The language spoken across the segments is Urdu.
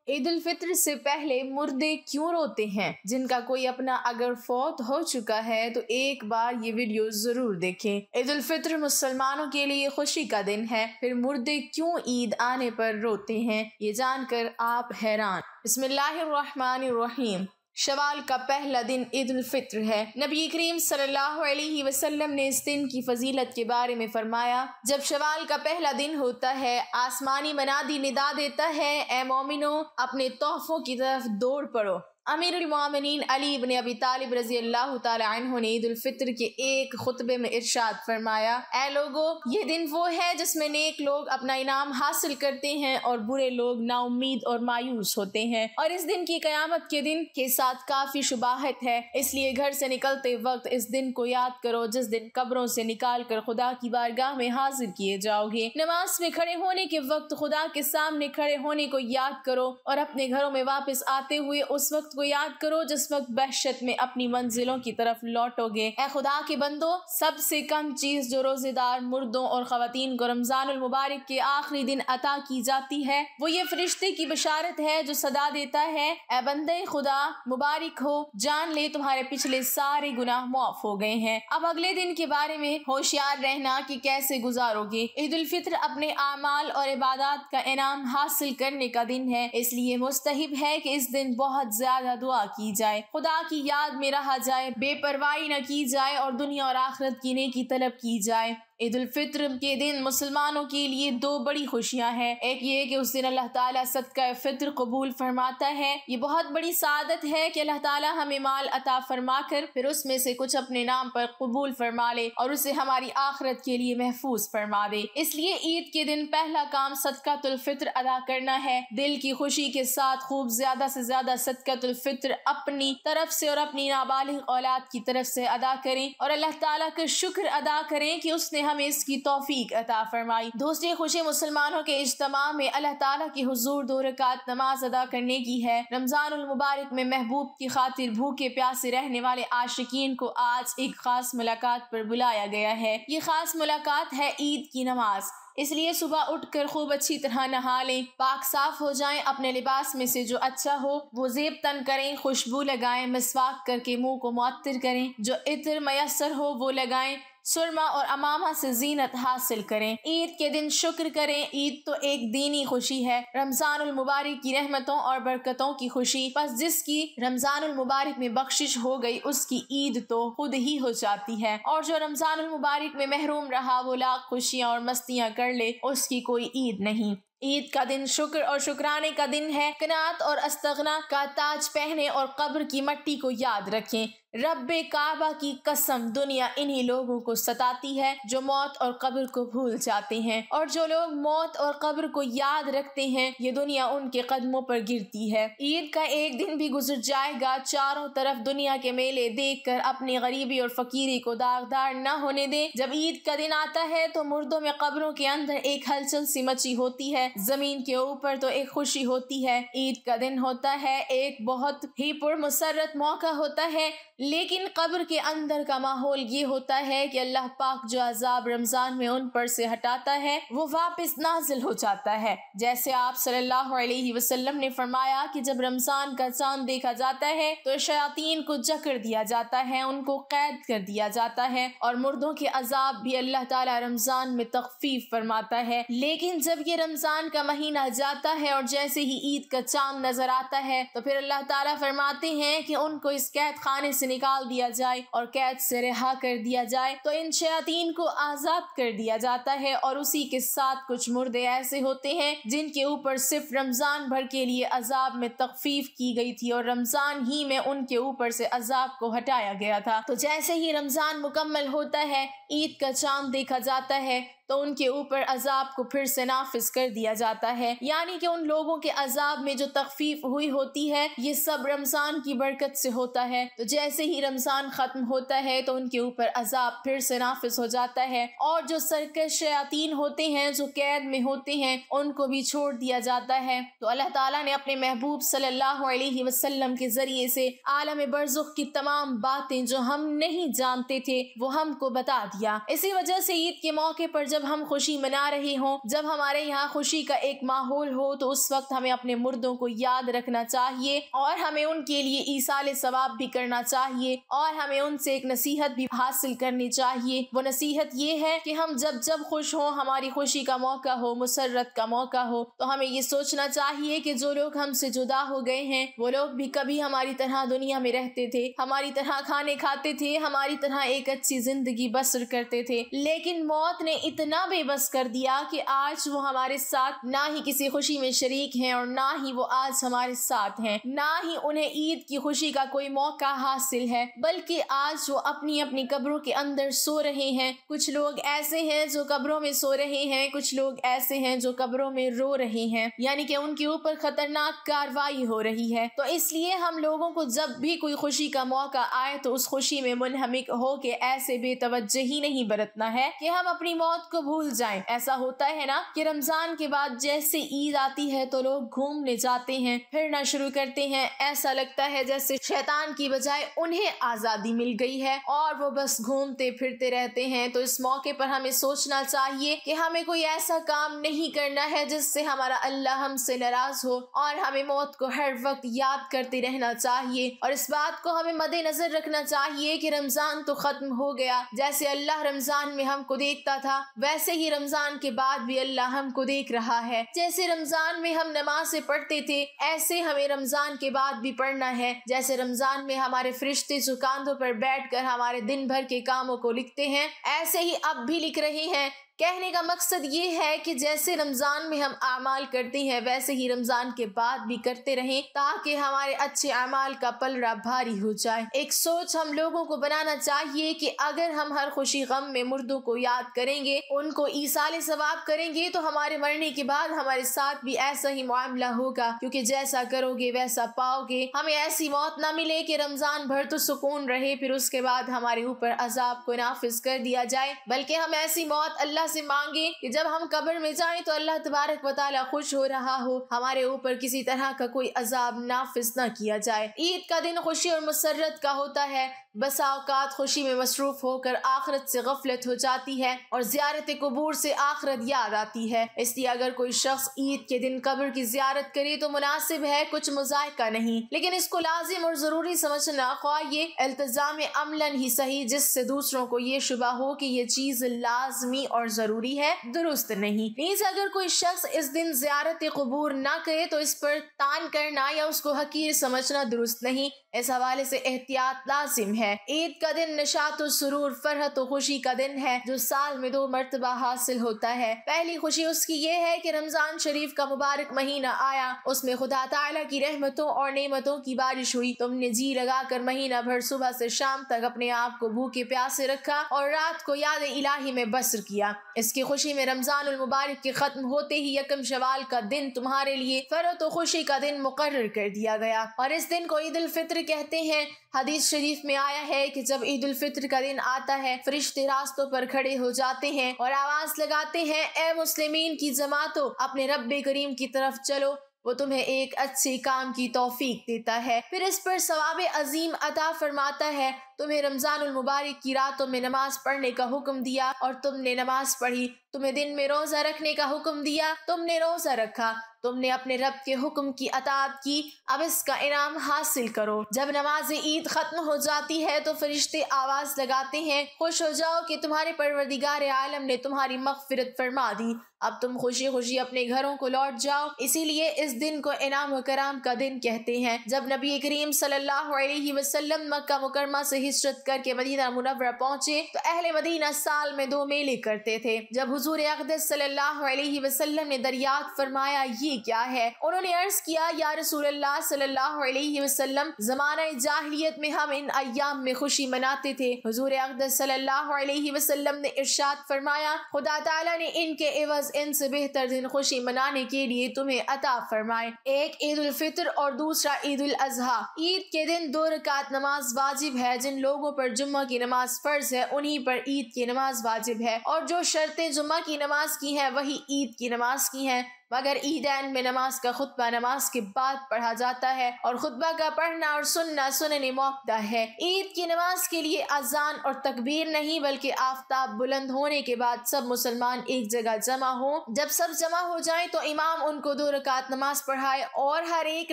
عید الفطر سے پہلے مردے کیوں روتے ہیں؟ جن کا کوئی اپنا اگر فوت ہو چکا ہے تو ایک بار یہ ویڈیو ضرور دیکھیں۔ عید الفطر مسلمانوں کے لیے خوشی کا دن ہے، پھر مردے کیوں عید آنے پر روتے ہیں، یہ جان کر آپ حیران۔ بسم اللہ الرحمن الرحیم۔ شوال کا پہلا دن عید الفطر ہے۔ نبی کریم صلی اللہ علیہ وسلم نے اس دن کی فضیلت کے بارے میں فرمایا، جب شوال کا پہلا دن ہوتا ہے، آسمانی منادی ندا دیتا ہے، اے مومنو، اپنے تحفوں کی طرف دوڑ پڑو۔ امیر المومنین علی بن ابی طالب رضی اللہ تعالی عنہ نے عید الفطر کے ایک خطبے میں ارشاد فرمایا، اے لوگو، یہ دن وہ ہے جس میں نیک لوگ اپنا انعام حاصل کرتے ہیں اور برے لوگ نا امید اور مایوس ہوتے ہیں، اور اس دن کی قیامت کے دن کے ساتھ کافی شباہت ہے، اس لیے گھر سے نکلتے وقت اس دن کو یاد کرو جس دن قبروں سے نکال کر خدا کی بارگاہ میں حاضر کیے جاؤ گے۔ نماز میں کھڑے ہونے کے وقت خدا کے سامنے کھڑے ہونے کو یاد کرو، اور اپنے گھروں میں واپس آتے ہوئے اس وقت کو یاد کرو جس وقت وحشت میں اپنی منزلوں کی طرف لوٹو گے۔ اے خدا کے بندو، سب سے کم چیز جو روزے دار مردوں اور خواتین کو رمضان المبارک کے آخری دن عطا کی جاتی ہے وہ یہ فرشتے کی بشارت ہے جو صدا دیتا ہے، اے بندے خدا، مبارک ہو، جان لے تمہارے پچھلے سارے گناہ معاف ہو گئے ہیں۔ اب اگلے دن کے بارے میں ہوشیار رہنا کہ کیسے گزارو گے۔ عید الفطر اپنے اعمال اور عبادات کا انعام حاصل کرنے کا دن ہے، اس لیے مستحب ہے کہ اس دن بہت زیادہ دعا کی جائے، خدا کی یاد میں رہا جائے، بے پرواہی نہ کی جائے اور دنیا اور آخرت کی نیکی طلب کی جائے۔ عید الفطر کے دن مسلمانوں کے لیے دو بڑی خوشیاں ہیں، ایک یہ کہ اس دن اللہ تعالیٰ صدقہ فطر قبول فرماتا ہے۔ یہ بہت بڑی سعادت ہے کہ اللہ تعالیٰ ہمیں مال عطا فرما کر پھر اس میں سے کچھ اپنے نام پر قبول فرما لے اور اسے ہماری آخرت کے لیے محفوظ فرما دے۔ اس لیے عید کے دن پہلا کام صدقۃ الفطر ادا کرنا ہے۔ دل کی خوشی کے ساتھ خوب زیادہ سے زیادہ صدقۃ الفطر اپنی طرف سے اور اپنی نابالغ اولاد کی طرف سے ادا کریں اور اللہ تعالیٰ کا شکر ادا کریں کہ اس نے ہمیں اس کی توفیق عطا فرمائی۔ دوسری خوشی مسلمانوں کے اجتماع میں اللہ تعالیٰ کی حضور 2 رکعت نماز ادا کرنے کی ہے۔ رمضان المبارک میں محبوب کی خاطر بھوکے پیاسے رہنے والے عاشقین کو آج ایک خاص ملاقات پر بلایا گیا ہے۔ یہ خاص ملاقات ہے عید کی نماز، اس لیے صبح اٹھ کر خوب اچھی طرح نہا لیں، پاک صاف ہو جائیں، اپنے لباس میں سے جو اچھا ہو وہ زیب تن کریں، خوشبو لگائیں، مسواک کر کے منہ کو معطر کریں، جو عطر میسر ہو وہ لگائیں، سرما اور امامہ سے زینت حاصل کریں۔ عید کے دن شکر کریں۔ عید تو ایک دینی خوشی ہے، رمضان المبارک کی رحمتوں اور برکتوں کی خوشی، پس جس کی رمضان المبارک میں بخشش ہو گئی اس کی عید تو خود ہی ہو جاتی ہے، اور جو رمضان المبارک میں محروم رہا وہ لاکھ خوشیاں اور مستیاں کر لے، اس کی کوئی عید نہیں۔ عید کا دن شکر اور شکرانے کا دن ہے۔ قناعت اور استغنا کا تاج پہنے اور قبر کی مٹی کو یاد رکھیں۔ رب کعبہ کی قسم، دنیا انہی لوگوں کو ستاتی ہے جو موت اور قبر کو بھول جاتے ہیں، اور جو لوگ موت اور قبر کو یاد رکھتے ہیں یہ دنیا ان کے قدموں پر گرتی ہے۔ عید کا ایک دن بھی گزر جائے گا، چاروں طرف دنیا کے میلے دیکھ کر اپنی غریبی اور فقیری کو داغدار نہ ہونے دیں۔ جب عید کا دن آتا ہے تو مردوں میں قبروں کے اندر ایک ہلچل سی مچی ہوتی ہے، زمین کے اوپر تو ایک خوشی ہوتی ہے۔ عید کا دن ہوتا ہے ایک بہت ہی پرمسرت موقع ہوتا ہے، لیکن قبر کے اندر کا ماحول یہ ہوتا ہے کہ اللہ پاک جو عذاب رمضان میں ان پر سے ہٹاتا ہے وہ واپس نازل ہو جاتا ہے۔ جیسے آپ صلی اللہ علیہ وسلم نے فرمایا کہ جب رمضان کا چاند دیکھا جاتا ہے تو شیاطین کو جکڑ دیا جاتا ہے، ان کو قید کر دیا جاتا ہے، اور مردوں کے عذاب بھی اللہ تعالی رمضان میں تخفیف فرماتا ہے۔ لیکن جب یہ رمضان کا مہینہ جاتا ہے اور جیسے ہی عید کا چاند نظر آتا ہے تو پھر اللہ تعالیٰ فرماتے ہیں کہ ان کو اس قید خانے سے نکال دیا جائے اور قید سے رہا کر دیا جائے، تو ان شیاطین کو آزاد کر دیا جاتا ہے، اور اسی کے ساتھ کچھ مردے ایسے ہوتے ہیں جن کے اوپر صرف رمضان بھر کے لیے عذاب میں تخفیف کی گئی تھی اور رمضان ہی میں ان کے اوپر سے عذاب کو ہٹایا گیا تھا۔ تو جیسے ہی رمضان مکمل ہوتا ہے، عید کا چاند دیکھا جاتا ہے تو ان کے اوپر عذاب کو پھر سے نافذ کر دیا جاتا ہے، یعنی کہ ان لوگوں کے عذاب میں جو تخفیف ہوئی ہوتی ہے یہ سب رمضان کی برکت سے ہوتا ہے۔ تو جیسے ہی رمضان ختم ہوتا ہے تو ان کے اوپر عذاب پھر سے نافذ ہو جاتا ہے، اور جو سرکش شیاطین ہوتے ہیں جو قید میں ہوتے ہیں ان کو بھی چھوڑ دیا جاتا ہے۔ تو اللہ تعالیٰ نے اپنے محبوب صلی اللہ علیہ وسلم کے ذریعے سے عالم برزخ کی تمام باتیں جو ہم نہیں جانتے تھے وہ ہم کو بتا دیا۔ اسی وجہ سے عید کے موقع پر جب ہم خوشی منا رہے ہوں، جب ہمارے یہاں خوشی کا ایک ماحول ہو، تو اس وقت ہمیں اپنے مردوں کو یاد رکھنا چاہیے اور ہمیں ان کے لیے ایصال ثواب بھی کرنا چاہیے اور ہمیں ان سے ایک نصیحت بھی حاصل کرنی چاہیے۔ وہ نصیحت یہ ہے کہ ہم جب جب خوش ہوں، ہماری خوشی کا موقع ہو، مسرت کا موقع ہو، تو ہمیں یہ سوچنا چاہیے کہ جو لوگ ہم سے جدا ہو گئے ہیں وہ لوگ بھی کبھی ہماری طرح دنیا میں رہتے تھے، ہماری طرح کھانے کھاتے تھے، ہماری طرح ایک اچھی زندگی بسر کرتے تھے، لیکن موت نے اتنا بے بس کر دیا کہ آج وہ ہمارے ساتھ نہ ہی کسی خوشی میں شریک ہیں اور نہ ہی وہ آج ہمارے ساتھ ہیں، نہ ہی انہیں عید کی خوشی کا کوئی موقع حاصل ہے، بلکہ آج وہ اپنی اپنی قبروں کے اندر سو رہے ہیں۔ کچھ لوگ ایسے ہیں جو قبروں میں سو رہے ہیں، کچھ لوگ ایسے ہیں جو قبروں میں رو رہے ہیں، یعنی کہ ان کے اوپر خطرناک کارروائی ہو رہی ہے۔ تو اس لیے ہم لوگوں کو جب بھی کوئی خوشی کا موقع آئے تو اس خوشی میں منہمک ہو کے ایسے بے توجہی نہیں برتنا ہے کہ ہم اپنی موت کو بھول جائیں۔ ایسا ہوتا ہے نا کہ رمضان کے بعد جیسے عید آتی ہے تو لوگ گھومنے جاتے ہیں، پھرنا شروع کرتے ہیں، ایسا لگتا ہے جیسے شیطان کی بجائے انہیں آزادی مل گئی ہے اور وہ بس گھومتے پھرتے رہتے ہیں۔ تو اس موقع پر ہمیں سوچنا چاہیے کہ ہمیں کوئی ایسا کام نہیں کرنا ہے جس سے ہمارا اللہ ہم سے ناراض ہو، اور ہمیں موت کو ہر وقت یاد کرتے رہنا چاہیے اور اس بات کو ہمیں مد نظر رکھنا چاہیے کہ رمضان تو ختم ہو گیا، جیسے اللہ رمضان میں ہم کو دیکھتا تھا ویسے ہی رمضان کے بعد بھی اللہ ہم کو دیکھ رہا ہے۔ جیسے رمضان میں ہم نمازیں پڑھتے تھے ایسے ہمیں رمضان کے بعد بھی پڑھنا ہے، جیسے رمضان میں ہمارے فرشتے جو کاندھوں پر بیٹھ کر ہمارے دن بھر کے کاموں کو لکھتے ہیں ایسے ہی اب بھی لکھ رہے ہیں۔ کہنے کا مقصد یہ ہے کہ جیسے رمضان میں ہم اعمال کرتے ہیں ویسے ہی رمضان کے بعد بھی کرتے رہیں تاکہ ہمارے اچھے اعمال کا پلڑا بھاری ہو جائے۔ ایک سوچ ہم لوگوں کو بنانا چاہیے کہ اگر ہم ہر خوشی غم میں مردوں کو یاد کریں گے، ان کو ایصال ثواب کریں گے، تو ہمارے مرنے کے بعد ہمارے ساتھ بھی ایسا ہی معاملہ ہوگا، کیونکہ جیسا کرو گے ویسا پاؤ گے۔ ہمیں ایسی موت نہ ملے کہ رمضان بھر تو سکون رہے پھر اس کے بعد ہمارے اوپر عذاب کو نافذ کر دیا جائے، بلکہ ہم ایسی موت اللہ سے مانگے کہ جب ہم قبر میں جائیں تو اللہ تبارک و تعالی خوش ہو رہا ہو، ہمارے اوپر کسی طرح کا کوئی عذاب نافذ نہ کیا جائے۔ عید کا دن خوشی اور مسرت کا ہوتا ہے، بسا اوقات خوشی میں مصروف ہو کر آخرت سے غفلت ہو جاتی ہے اور زیارت قبور سے آخرت یاد آتی ہے۔ اس لیے اگر کوئی شخص عید کے دن قبر کی زیارت کرے تو مناسب ہے، کچھ مذائقہ نہیں، لیکن اس کو لازم اور ضروری سمجھنا، خواہ یہ التزام عملاً ہی صحیح جس سے دوسروں کو یہ شبہ ہو کہ یہ چیز لازمی اور ضروری ہے، درست نہیں۔ نیز اگر کوئی شخص اس دن زیارت قبور نہ کرے تو اس پر تان کرنا یا اس کو حقیر سمجھنا درست نہیں۔ اس حوالے سے احتیاط لازم ہے۔ عید کا دن نشاط و سرور، فرحت و خوشی کا دن ہے جو سال میں 2 مرتبہ حاصل ہوتا ہے۔ پہلی خوشی اس کی یہ ہے کہ رمضان شریف کا مبارک مہینہ آیا، اس میں خدا تعالیٰ کی رحمتوں اور نعمتوں کی بارش ہوئی، تم نے جی لگا کر مہینہ بھر صبح سے شام تک اپنے آپ کو بھوکے پیاسے رکھا اور رات کو یاد الہی میں بسر کیا۔ اس کی خوشی میں رمضان المبارک کے ختم ہوتے ہی یکم شوال کا دن تمہارے لیے فرحت و خوشی کا دن مقرر کر دیا گیا اور اس دن کو عید الفطر کہتے ہیں۔ حدیث شریف میں آیا ہے کہ جب عید الفطر کا دن آتا ہے فرشتے راستوں پر کھڑے ہو جاتے ہیں اور آواز لگاتے ہیں، اے مسلمین کی جماعتوں، اپنے رب کریم کی طرف چلو، وہ تمہیں ایک اچھے کام کی توفیق دیتا ہے، پھر اس پر ثواب عظیم عطا فرماتا ہے۔ تمہیں رمضان المبارک کی راتوں میں نماز پڑھنے کا حکم دیا اور تم نے نماز پڑھی، تمہیں دن میں روزہ رکھنے کا حکم دیا، تم نے روزہ رکھا، تم نے اپنے رب کے حکم کی اطاعت کی، اب اس کا انعام حاصل کرو۔ جب نماز عید ختم ہو جاتی ہے تو فرشتے آواز لگاتے ہیں، خوش ہو جاؤ کہ تمہارے پروردگار عالم نے تمہاری مغفرت فرما دی، اب تم خوشی خوشی اپنے گھروں کو لوٹ جاؤ۔ اسی لیے اس دن کو انعام و کرام کا دن کہتے ہیں۔ جب نبی کریم صلی اللہ علیہ وسلم مکہ مکرمہ سے ہجرت کر کے مدینہ منورہ پہنچے تو اہل مدینہ سال میں 2 میلے کرتے تھے۔ جب حضور اقدس صلی اللہ علیہ وسلم نے دریافت فرمایا یہ کیا ہے، انہوں نے عرض کیا، یا رسول اللہ صلی اللہ علیہ وسلم، زمانہ جاہلیت میں ہم ان ایام میں خوشی مناتے تھے۔ حضور اقدس صلی اللہ علیہ وسلم نے ارشاد فرمایا، خدا تعالیٰ نے ان کے عوض ان سے بہتر دن خوشی منانے کے لیے تمہیں عطا فرمائے، ایک عید الفطر اور دوسرا عید الاضحیٰ۔ عید کے دن 2 رکعت نماز واجب ہے، جن لوگوں پر جمعہ کی نماز فرض ہے انہی پر عید کی نماز واجب ہے، اور جو شرطیں جمعہ کی نماز کی ہیں وہی عید کی نماز کی ہیں۔ مگر عیدین میں نماز کا خطبہ نماز کے بعد پڑھا جاتا ہے اور خطبہ کا پڑھنا اور سننا سنن موقع ہے۔ عید کی نماز کے لیے اذان اور تکبیر نہیں بلکہ آفتاب بلند ہونے کے بعد سب مسلمان ایک جگہ جمع ہوں۔ جب سب جمع ہو جائیں تو امام ان کو 2 رکعت نماز پڑھائے اور ہر ایک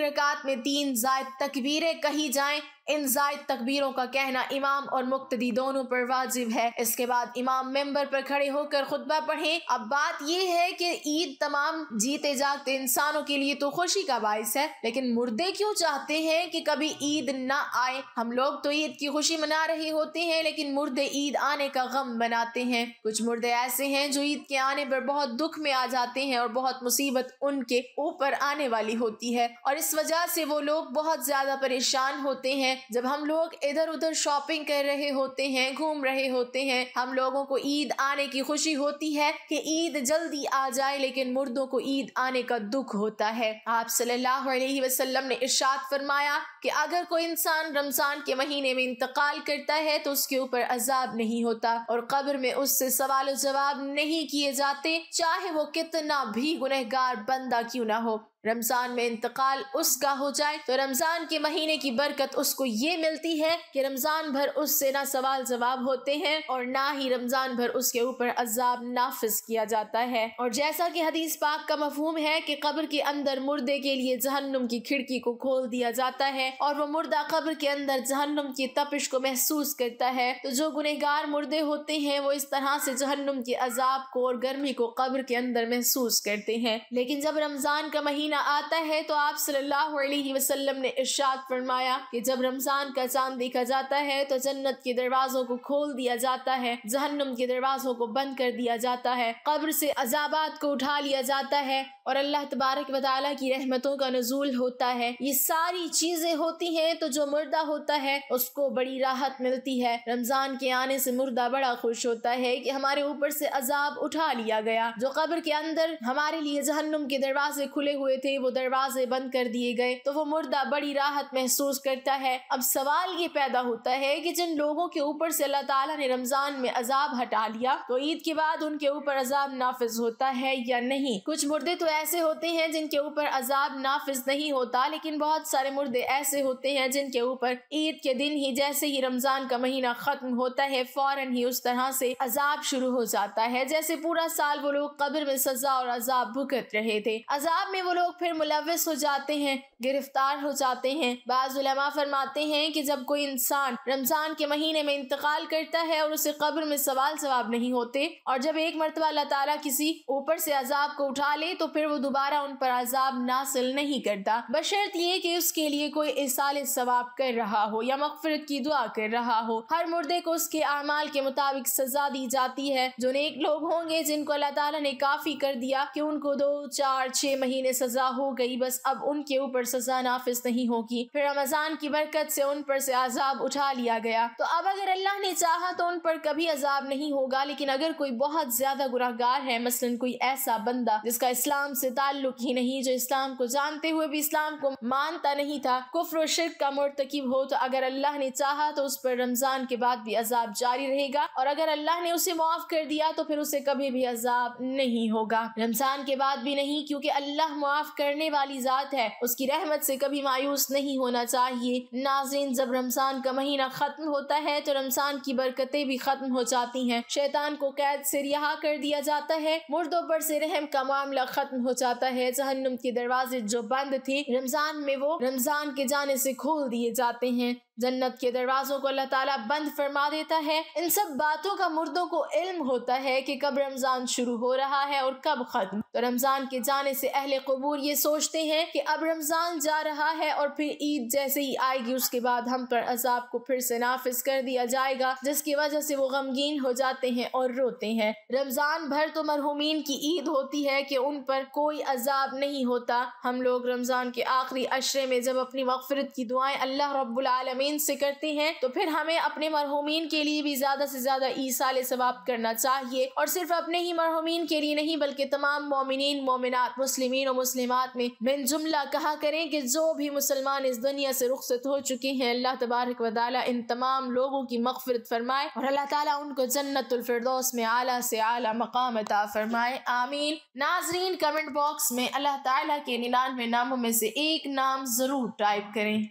رکعت میں 3 زائد تکبیریں کہی جائیں۔ ان زائد تکبیروں کا کہنا امام اور مقتدی دونوں پر واجب ہے۔ اس کے بعد امام ممبر پر کھڑے ہو کر خطبہ پڑھیں۔ اب بات یہ ہے کہ عید تمام جیتے جاگتے انسانوں کے لیے تو خوشی کا باعث ہے، لیکن مردے کیوں چاہتے ہیں کہ کبھی عید نہ آئے؟ ہم لوگ تو عید کی خوشی منا رہے ہوتے ہیں لیکن مردے عید آنے کا غم مناتے ہیں۔ کچھ مردے ایسے ہیں جو عید کے آنے پر بہت دکھ میں آ جاتے ہیں اور بہت مصیبت ان کے اوپر آنے والی ہوتی ہے اور اس وجہ سے وہ لوگ بہت زیادہ پریشان ہوتے ہیں۔ جب ہم لوگ ادھر ادھر شاپنگ کر رہے ہوتے ہیں، گھوم رہے ہوتے ہیں، ہم لوگوں کو عید آنے کی خوشی ہوتی ہے کہ عید جلدی آ جائے، لیکن مردوں کو عید آنے کا دکھ ہوتا ہے۔ آپ صلی اللہ علیہ وسلم نے ارشاد فرمایا کہ اگر کوئی انسان رمضان کے مہینے میں انتقال کرتا ہے تو اس کے اوپر عذاب نہیں ہوتا اور قبر میں اس سے سوال و جواب نہیں کیے جاتے، چاہے وہ کتنا بھی گنہگار بندہ کیوں نہ ہو۔ رمضان میں انتقال اس کا ہو جائے تو رمضان کے مہینے کی برکت اس کو یہ ملتی ہے کہ رمضان بھر اس سے نہ سوال جواب ہوتے ہیں اور نہ ہی رمضان بھر اس کے اوپر عذاب نافذ کیا جاتا ہے۔ اور جیسا کہ حدیث پاک کا مفہوم ہے کہ قبر کے اندر مردے کے لیے جہنم کی کھڑکی کو کھول دیا جاتا ہے اور وہ مردہ قبر کے اندر جہنم کی تپش کو محسوس کرتا ہے، تو جو گنہگار مردے ہوتے ہیں وہ اس طرح سے جہنم کے عذاب کو اور گرمی کو قبر کے اندر محسوس کرتے ہیں۔ لیکن جب رمضان کا مہینہ آتا ہے تو آپ صلی اللہ علیہ وسلم نے ارشاد فرمایا کہ جب رمضان کا چاند دیکھا جاتا ہے تو جنت کے دروازوں کو کھول دیا جاتا ہے، جہنم کے دروازوں کو بند کر دیا جاتا ہے، قبر سے عذابات کو اٹھا لیا جاتا ہے اور اللہ تبارک و تعالیٰ کی رحمتوں کا نزول ہوتا ہے۔ یہ ساری چیزیں ہوتی ہیں تو جو مردہ ہوتا ہے اس کو بڑی راحت ملتی ہے۔ رمضان کے آنے سے مردہ بڑا خوش ہوتا ہے کہ ہمارے اوپر سے عذاب اٹھا لیا گیا، جو قبر کے اندر ہمارے لیے جہنم کے دروازے کھلے ہوئے تھے وہ دروازے بند کر دیے گئے، تو وہ مردہ بڑی راحت محسوس کرتا ہے۔ اب سوال یہ پیدا ہوتا ہے کہ جن لوگوں کے اوپر سے اللہ تعالیٰ نے رمضان میں عذاب ہٹا لیا تو عید کے بعد ان کے اوپر عذاب نافذ ہوتا ہے یا نہیں؟ کچھ مردے تو ایسے ہوتے ہیں جن کے اوپر عذاب نافذ نہیں ہوتا، لیکن بہت سارے مردے ایسے ہوتے ہیں جن کے اوپر عید کے دن ہی جیسے ہی رمضان کا مہینہ ختم ہوتا ہے فوراً ہی اس طرح سے عذاب شروع ہو جاتا ہے جیسے پورا سال وہ لوگ قبر میں سزا اور عذاب بھگت رہے تھے۔ عذاب میں وہ لوگ پھر ملوث ہو جاتے ہیں، گرفتار ہو جاتے ہیں۔ بعض علماء فرماتے ہیں کہ جب کوئی انسان رمضان کے مہینے میں انتقال کرتا ہے اور اسے قبر میں سوال جواب نہیں ہوتے، اور جب ایک مرتبہ اللہ تعالیٰ کسی اوپر سے عذاب کو اٹھا لے تو پھر وہ دوبارہ ان پر عذاب نازل نہیں کرتا، بشرط یہ کہ اس کے لیے کوئی ایصال ثواب کر رہا ہو یا مغفرت کی دعا کر رہا ہو۔ ہر مردے کو اس کے اعمال کے مطابق سزا دی جاتی ہے۔ جو نیک لوگ ہوں گے جن کو اللہ تعالیٰ نے کافی کر دیا کہ ان کو 2، 4، 6 مہینے سزا ہو گئی، بس اب ان کے اوپر سزا نافذ نہیں ہوگی، پھر رمضان کی برکت سے ان پر سے عذاب اٹھا لیا گیا، تو اب اگر اللہ نے چاہا تو ان پر کبھی عذاب نہیں ہوگا۔ لیکن اگر کوئی بہت زیادہ گنہگار ہے، مثلا کوئی ایسا بندہ جس کا اسلام سے تعلق ہی نہیں، جو اسلام کو جانتے ہوئے بھی اسلام کو مانتا نہیں تھا، کفر و شرک کا مرتکب ہو، تو اگر اللہ نے چاہا تو اس پر رمضان کے بعد بھی عذاب جاری رہے گا، اور اگر اللہ نے اسے معاف کر دیا تو پھر اسے کبھی بھی عذاب نہیں ہوگا، رمضان کے بعد بھی نہیں، کیونکہ اللہ معاف کرنے والی ذات ہے، اس کی رحمت سے کبھی مایوس نہیں ہونا چاہیے۔ ناظرین، جب رمضان کا مہینہ ختم ہوتا ہے تو رمضان کی برکتیں بھی ختم ہو جاتی ہیں، شیطان کو قید سے رہا کر دیا جاتا ہے، مردوں پر سے رحم کا معاملہ ختم ہو جاتا ہے، جہنم کے دروازے جو بند تھے رمضان میں وہ رمضان کے جانے سے کھول دیے جاتے ہیں، جنت کے دروازوں کو اللہ تعالیٰ بند فرما دیتا ہے۔ ان سب باتوں کا مردوں کو علم ہوتا ہے کہ کب رمضان شروع ہو رہا ہے اور کب ختم، تو رمضان کے جانے سے اہل قبور یہ سوچتے ہیں کہ اب رمضان جا رہا ہے اور پھر عید جیسے ہی آئے گی اس کے بعد ہم پر عذاب کو پھر سے نافذ کر دیا جائے گا، جس کی وجہ سے وہ غمگین ہو جاتے ہیں اور روتے ہیں۔ رمضان بھر تو مرحومین کی عید ہوتی ہے کہ ان پر کوئی عذاب نہیں ہوتا۔ ہم لوگ رمضان کے آخری عشرے میں جب اپنی مغفرت کی دعائیں اللہ رب العالمین سے کرتے ہیں تو پھر ہمیں اپنے مرحومین کے لیے بھی زیادہ سے زیادہ ایصال ثواب کرنا چاہیے، اور صرف اپنے ہی مرحومین کے لیے نہیں بلکہ تمام مومنین، مومنات، مسلمین و مسلمات میں من جملہ کہا کریں کہ جو بھی مسلمان اس دنیا سے رخصت ہو چکے ہیں، اللہ تبارک و تعالیٰ ان تمام لوگوں کی مغفرت فرمائے اور اللہ تعالیٰ ان کو جنت الفردوس میں اعلیٰ سے اعلیٰ مقام عطا فرمائے، آمین۔ ناظرین، کمنٹ کمنٹ باکس میں اللہ تعالیٰ کے 99 ناموں میں سے ایک نام ضرور ٹائپ کریں۔